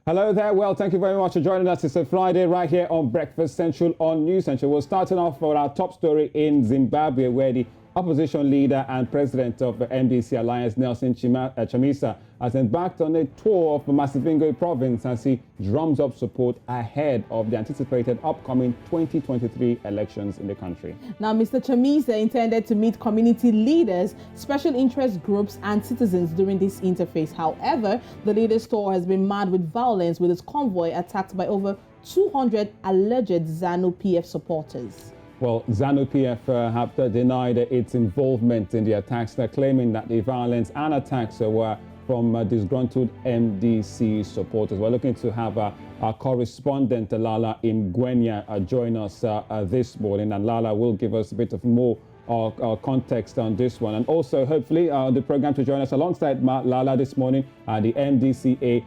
Hello there. Well, thank you very much for joining us. It's a Friday right here on Breakfast Central on News Central. We're starting off with our top story in Zimbabwe, where the opposition leader and president of the MDC Alliance, Nelson Chamisa, has embarked on a tour of the MASVINGO province as he drums up support ahead of the anticipated upcoming 2023 elections in the country. Now, Mr. Chamisa intended to meet community leaders, special interest groups and citizens during this interface. However, the leader's tour has been marred with violence, with his convoy attacked by over 200 alleged ZANU-PF supporters. Well, ZANU-PF have denied its involvement in the attacks. They're claiming that the violence and attacks were from disgruntled MDC supporters. We're looking to have our correspondent Lala Imgwenya join us this morning, and Lala will give us a bit of more context on this one, and also hopefully the program to join us alongside Lala this morning, the MDCA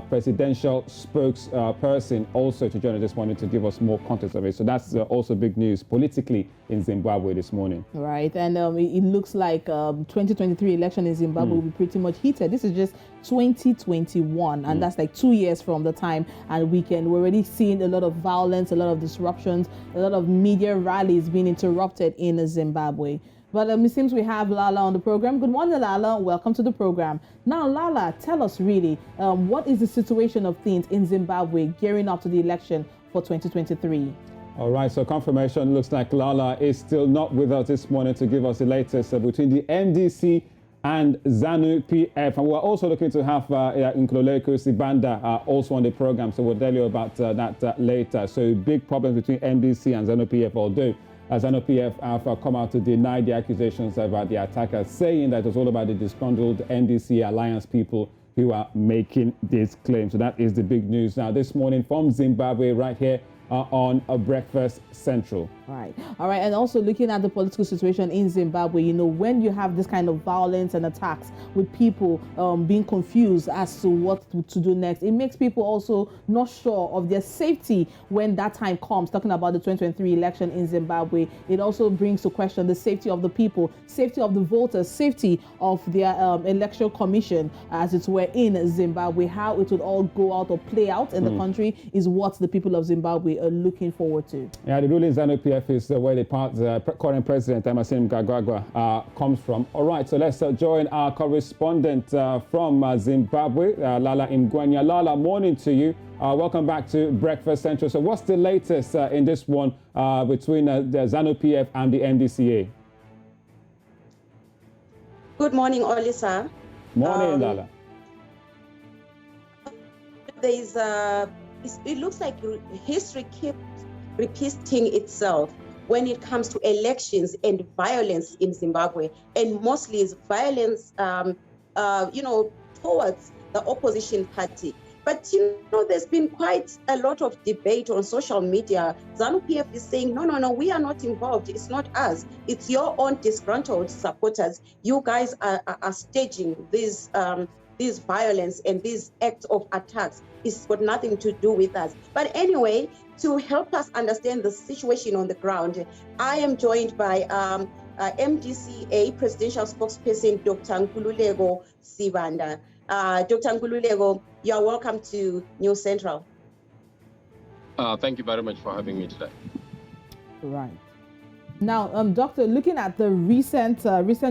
presidential spokesperson also to join us this morning to give us more context of it. So that's also big news politically in Zimbabwe this morning. Right, and it looks like 2023 election in Zimbabwe will be pretty much heated. This is just 2021, and that's like 2 years from the time, and we're already seeing a lot of violence, a lot of disruptions, a lot of media rallies being interrupted in Zimbabwe. But it seems we have Lala on the program. Good morning, Lala. Welcome to the program. Now, Lala, tell us really, what is the situation of things in Zimbabwe gearing up to the election for 2023? All right, so confirmation looks like Lala is still not with us this morning to give us the latest between the MDC and ZANU-PF. And we're also looking to have Nkululeko Sibanda also on the program, so we'll tell you about that later. So big problems between MDC and ZANU-PF, although ZANU-PF have come out to deny the accusations about the attackers, saying that it was all about the disgruntled MDC Alliance people who are making this claim. So that is the big news now this morning from Zimbabwe right here on a Breakfast Central. All right, and also looking at the political situation in Zimbabwe, you know, when you have this kind of violence and attacks with people being confused as to what to do next, it makes people also not sure of their safety when that time comes. Talking about the 2023 election in Zimbabwe, it also brings to question the safety of the people, safety of the voters, safety of their electoral commission, as it were, in Zimbabwe. How it would all go out or play out in the country is what the people of Zimbabwe are looking forward to. Yeah, the ruling ZANU-PF is where the current president, Emmerson Mnangagwa, comes from. All right, so let's join our correspondent from Zimbabwe, Lala Imgwenya. Lala, morning to you. Welcome back to Breakfast Central. So what's the latest in this one between the ZANU-PF and the MDCA? Good morning, Olisa. Morning, Lala. It looks like history keeps repeating itself when it comes to elections and violence in Zimbabwe, and mostly is violence, towards the opposition party. But, there's been quite a lot of debate on social media. ZANU-PF is saying, no, we are not involved. It's not us. It's your own disgruntled supporters. You guys are staging this violence and these acts of attacks. It's got nothing to do with us. But anyway, to help us understand the situation on the ground, I am joined by MDCA presidential spokesperson, Dr. Nkululeko Sibanda. Dr. Nkululeko, you are welcome to News Central. Thank you very much for having me today. Right. Now, Doctor, looking at the recent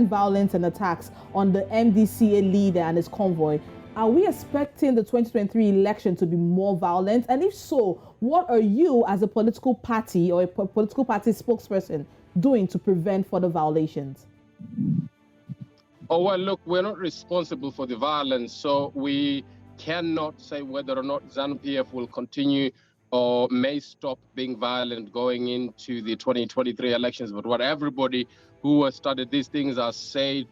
violence and attacks on the MDCA leader and his convoy, are we expecting the 2023 election to be more violent? And if so, what are you as a political party or a political party spokesperson doing to prevent further violations? Oh, well, look, we're not responsible for the violence, so we cannot say whether or not ZANU-PF will continue or may stop being violent going into the 2023 elections. But what everybody who has studied these things has said,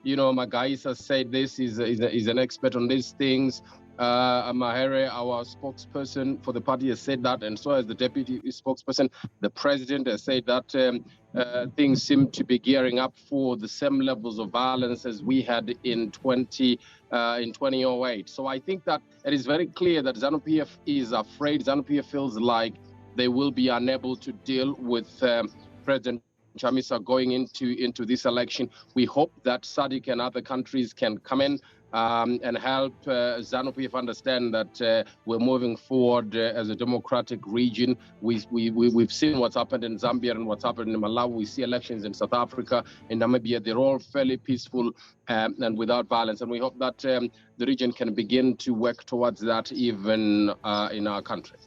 Magais has said this, is an expert on these things. Mahere, our spokesperson for the party, has said that, and so has the deputy spokesperson. The president has said that things seem to be gearing up for the same levels of violence as we had in 2008. So I think that it is very clear that ZANU-PF is afraid. ZANU-PF feels like they will be unable to deal with President Chamisa going into this election. We hope that SADC and other countries can come in and help ZANU-PF understand that we're moving forward as a democratic region. We've seen what's happened in Zambia and what's happened in Malawi. We see elections in South Africa, in Namibia. They're all fairly peaceful and without violence. And we hope that the region can begin to work towards that even in our country.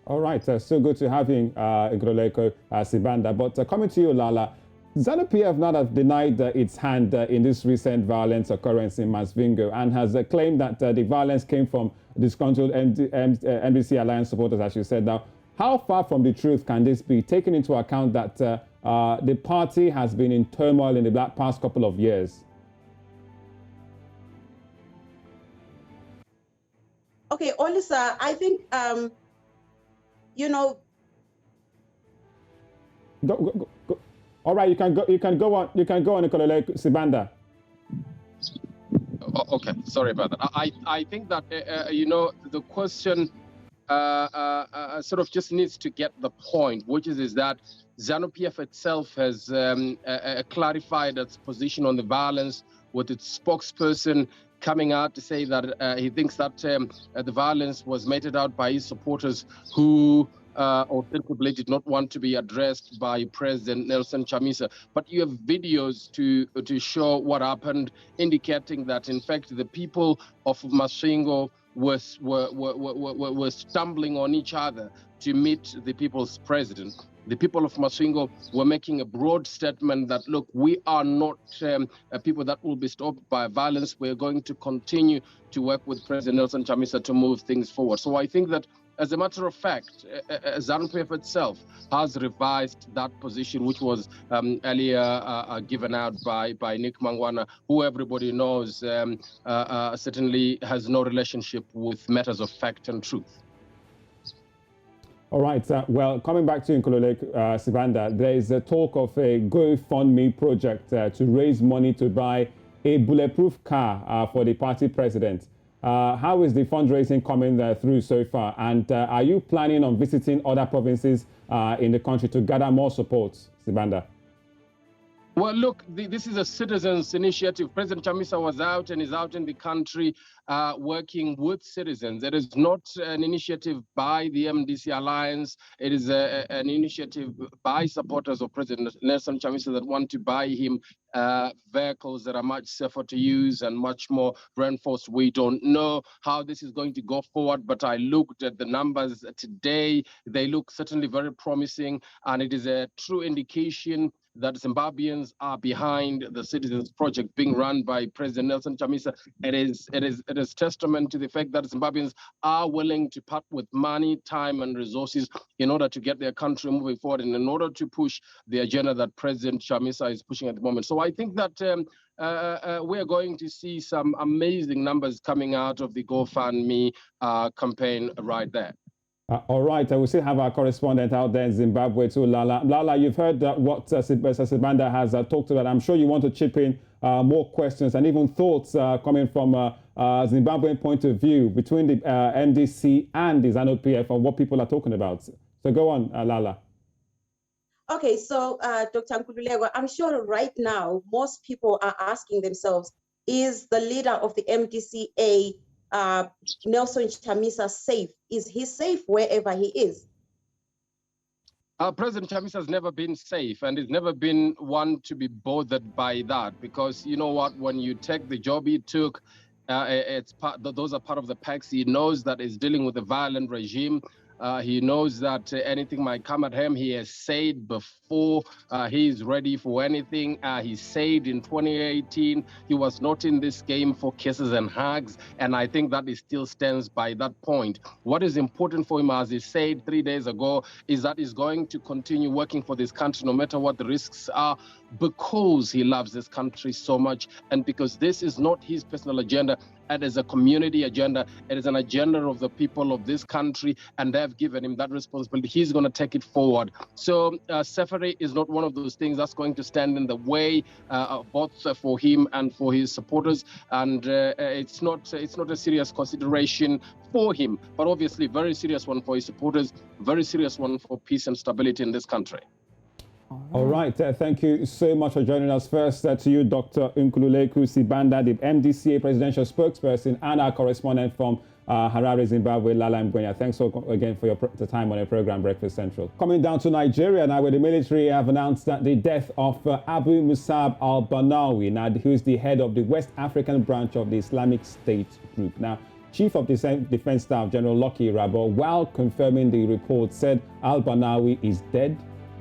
All right, so good to have you, Nkululeko Sibanda. But coming to you, Lala, ZANU-PF now has denied its hand in this recent violence occurrence in MASVINGO and has claimed that the violence came from disgruntled MDC alliance supporters, as you said. Now, how far from the truth can this be, taking into account that the party has been in turmoil in the past couple of years? Okay, Olisa, I think, you know. Go. All right, you can go on, Nkululeko Sibanda. Okay, sorry about that. I think that, you know, the question sort of just needs to get the point, which is that ZANU-PF itself has clarified its position on the violence, with its spokesperson coming out to say that he thinks that the violence was meted out by his supporters who ostensibly did not want to be addressed by President Nelson Chamisa. But you have videos to show what happened, indicating that, in fact, the people of MASVINGO were stumbling on each other to meet the people's president. The people of MASVINGO were making a broad statement that, look, we are not people that will be stopped by violence. We're going to continue to work with President Nelson Chamisa to move things forward. So I think that, as a matter of fact, ZANU-PF itself has revised that position, which was earlier given out by Nick Mangwana, who everybody knows certainly has no relationship with matters of fact and truth. All right. Well, coming back to Nkululeko Sibanda, there is a talk of a GoFundMe project to raise money to buy a bulletproof car for the party president. How is the fundraising coming through so far? And are you planning on visiting other provinces in the country to gather more support, Sibanda? Well, look, this is a citizens' initiative. President Chamisa was out and is out in the country working with citizens. It is not an initiative by the MDC Alliance. It is an initiative by supporters of President Nelson Chamisa that want to buy him vehicles that are much safer to use and much more reinforced. We don't know how this is going to go forward, but I looked at the numbers today. They look certainly very promising, and it is a true indication that Zimbabweans are behind the Citizens Project being run by President Nelson Chamisa. It is testament to the fact that Zimbabweans are willing to part with money, time, and resources in order to get their country moving forward and in order to push the agenda that President Chamisa is pushing at the moment. So I think that we are going to see some amazing numbers coming out of the GoFundMe campaign right there. All right, we still have our correspondent out there in Zimbabwe too, Lala. Lala, you've heard what Sibanda has talked about. I'm sure you want to chip in more questions and even thoughts coming from a Zimbabwean point of view between the MDC and the ZANU-PF on what people are talking about. So go on, Lala. Okay, so Dr. Nkululeko, I'm sure right now most people are asking themselves, is the leader of the MDCA Nelson Chamisa safe? Is he safe wherever he is? President Chamisa has never been safe, and he's never been one to be bothered by that, because you know what, when you take the job he took, those are part of the packs. He knows that he's dealing with a violent regime. He knows that anything might come at him. He has said before he's ready for anything. He said in 2018 he was not in this game for kisses and hugs, and I think that he still stands by that point. What is important for him, as he said 3 days ago, is that he's going to continue working for this country no matter what the risks are, because he loves this country so much, and because this is not his personal agenda. It is a community agenda. It is an agenda of the people of this country, and they've given him that responsibility. He's going to take it forward. So safety is not one of those things that's going to stand in the way, both for him and for his supporters. And it's not a serious consideration for him, but obviously very serious one for his supporters, very serious one for peace and stability in this country. All right. Thank you so much for joining us. First to you, Dr. Nkhululeku Sibanda, the MDCA presidential spokesperson, and our correspondent from Harare, Zimbabwe, Lala Mgwenya. Thanks again for the time on the program, Breakfast Central. Coming down to Nigeria now, where the military have announced that the death of Abu Musab al-Barnawi. Now, who's the head of the West African branch of the Islamic State group. Now, Chief of Defense Staff General Lucky Rabo, while confirming the report, said al-Barnawi is dead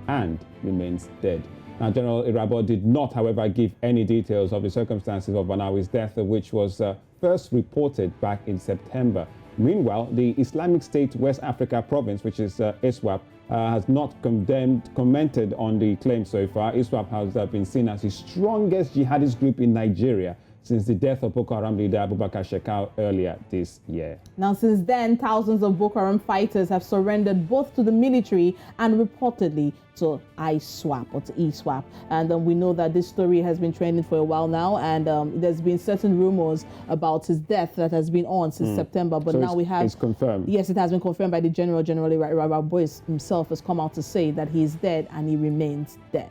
and remains dead. Now, General Irabo did not, however, give any details of the circumstances of Barnawi's death, which was first reported back in September. Meanwhile, the Islamic State West Africa province, which is ISWAP, has not commented on the claim so far. ISWAP has been seen as the strongest jihadist group in Nigeria since the death of Boko Haram leader Abubakar Shekau earlier this year. Now, since then, thousands of Boko Haram fighters have surrendered both to the military and reportedly to ISWAP or to ISWAP. And we know that this story has been trending for a while now, and there's been certain rumors about his death that has been on since September. But so now we have... It's confirmed. Yes, it has been confirmed by the General Irabo himself has come out to say that he is dead and he remains dead.